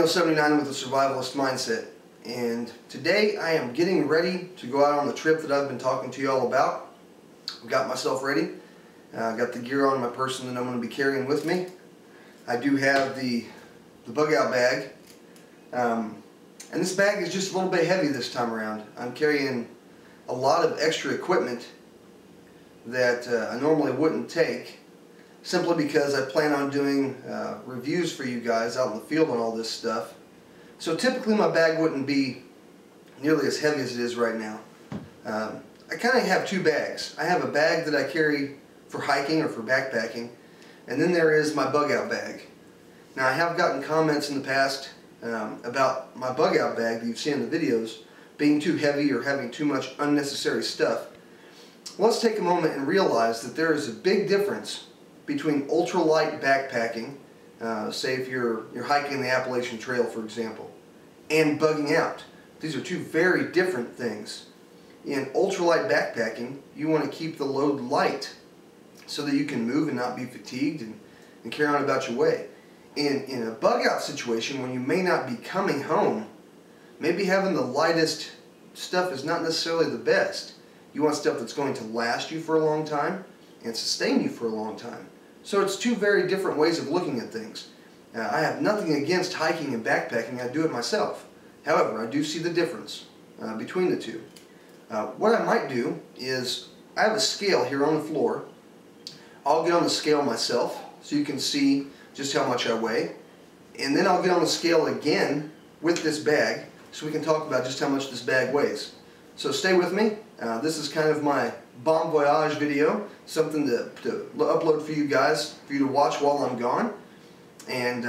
79 with a survivalist mindset, and today I am getting ready to go out on the trip that I've been talking to you all about. I've got myself ready. I've got the gear on my person that I'm going to be carrying with me. I do have the bug out bag, and this bag is just a little bit heavy this time around. I'm carrying a lot of extra equipment that I normally wouldn't take, simply because I plan on doing reviews for you guys out in the field on all this stuff. So typically my bag wouldn't be nearly as heavy as it is right now. I kind of have two bags. I have a bag that I carry for hiking or for backpacking, and then there is my bug out bag. Now I have gotten comments in the past about my bug out bag that you've seen in the videos being too heavy or having too much unnecessary stuff. Let's take a moment and realize that there is a big difference between ultralight backpacking, say if you're hiking the Appalachian Trail, for example, and bugging out. These are two very different things. In ultralight backpacking, you want to keep the load light so that you can move and not be fatigued and carry on about your way. In a bug out situation, when you may not be coming home, maybe having the lightest stuff is not necessarily the best. You want stuff that's going to last you for a long time and sustain you for a long time. So it's two very different ways of looking at things. I have nothing against hiking and backpacking. I do it myself. However, I do see the difference between the two. What I might do is, I have a scale here on the floor. I'll get on the scale myself so you can see just how much I weigh. And then I'll get on the scale again with this bag so we can talk about just how much this bag weighs. So stay with me. This is kind of my bon voyage video, something to upload for you guys, for you to watch while I'm gone. And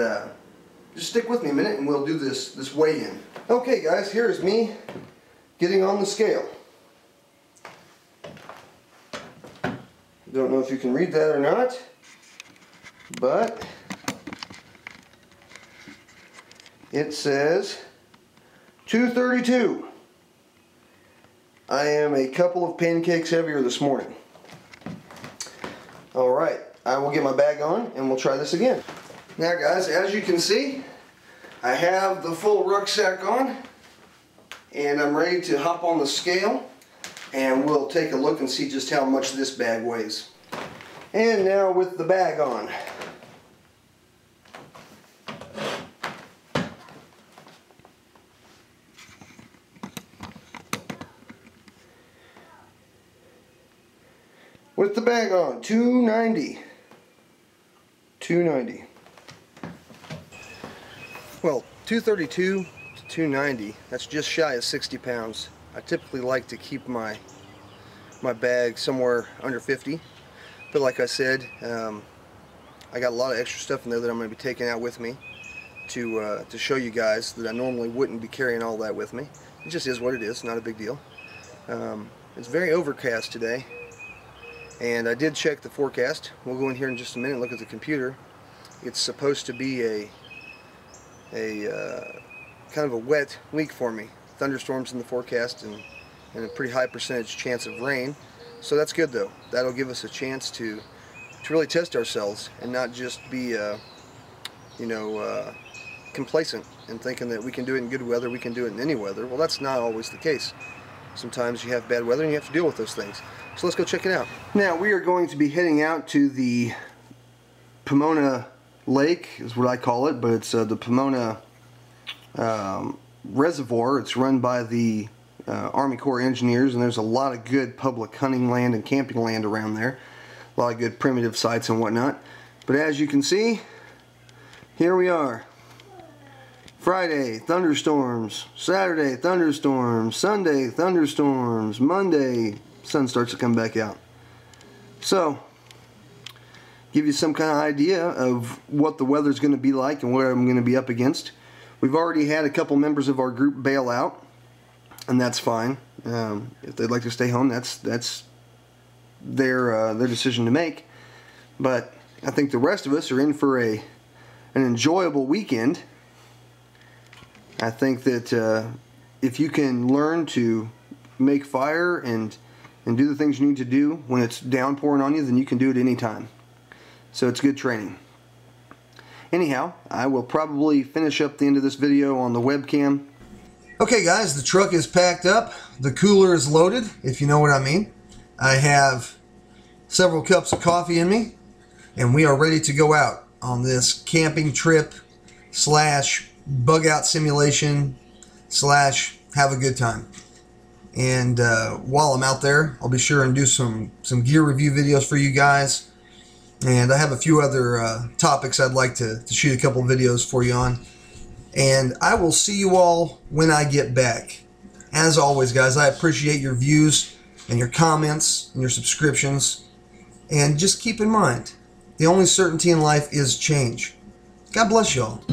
just stick with me a minute and we'll do this weigh-in. Okay guys, here's me getting on the scale. Don't know if you can read that or not, but it says 232. I am a couple of pancakes heavier this morning. Alright, I will get my bag on and we'll try this again. Now guys, as you can see, I have the full rucksack on and I'm ready to hop on the scale and we'll take a look and see just how much this bag weighs. And now with the bag on. With the bag on, 290. 290. Well, 232 to 290, that's just shy of 60 pounds. I typically like to keep my bag somewhere under 50. But like I said, I got a lot of extra stuff in there that I'm going to be taking out with me to show you guys that I normally wouldn't be carrying all that with me. It just is what it is, not a big deal. It's very overcast today. And I did check the forecast. We'll go in here in just a minute and look at the computer. It's supposed to be a kind of a wet week for me. Thunderstorms in the forecast and a pretty high percentage chance of rain. So that's good though. That'll give us a chance to really test ourselves and not just be complacent and thinking that we can do it in good weather, we can do it in any weather. Well, that's not always the case. Sometimes you have bad weather and you have to deal with those things. So let's go check it out. Now we are going to be heading out to the Pomona Lake, is what I call it, but it's the Pomona Reservoir. It's run by the Army Corps Engineers, and there's a lot of good public hunting land and camping land around there. A lot of good primitive sites and whatnot. But as you can see, here we are. Friday, thunderstorms. Saturday, thunderstorms. Sunday, thunderstorms. Monday, sun starts to come back out. So, give you some kind of idea of what the weather's going to be like and what I'm going to be up against. We've already had a couple members of our group bail out, and that's fine. If they'd like to stay home, that's their decision to make. But I think the rest of us are in for an enjoyable weekend. I think that if you can learn to make fire and do the things you need to do when it's downpouring on you, then you can do it anytime. So it's good training. Anyhow, I will probably finish up the end of this video on the webcam. Okay guys, the truck is packed up. The cooler is loaded, if you know what I mean. I have several cups of coffee in me, and we are ready to go out on this camping trip slash bug out simulation slash have a good time. And while I'm out there, I'll be sure and do some gear review videos for you guys. And I have a few other topics I'd like to shoot a couple videos for you on. And I will see you all when I get back. As always, guys, I appreciate your views and your comments and your subscriptions. And just keep in mind, the only certainty in life is change. God bless y'all.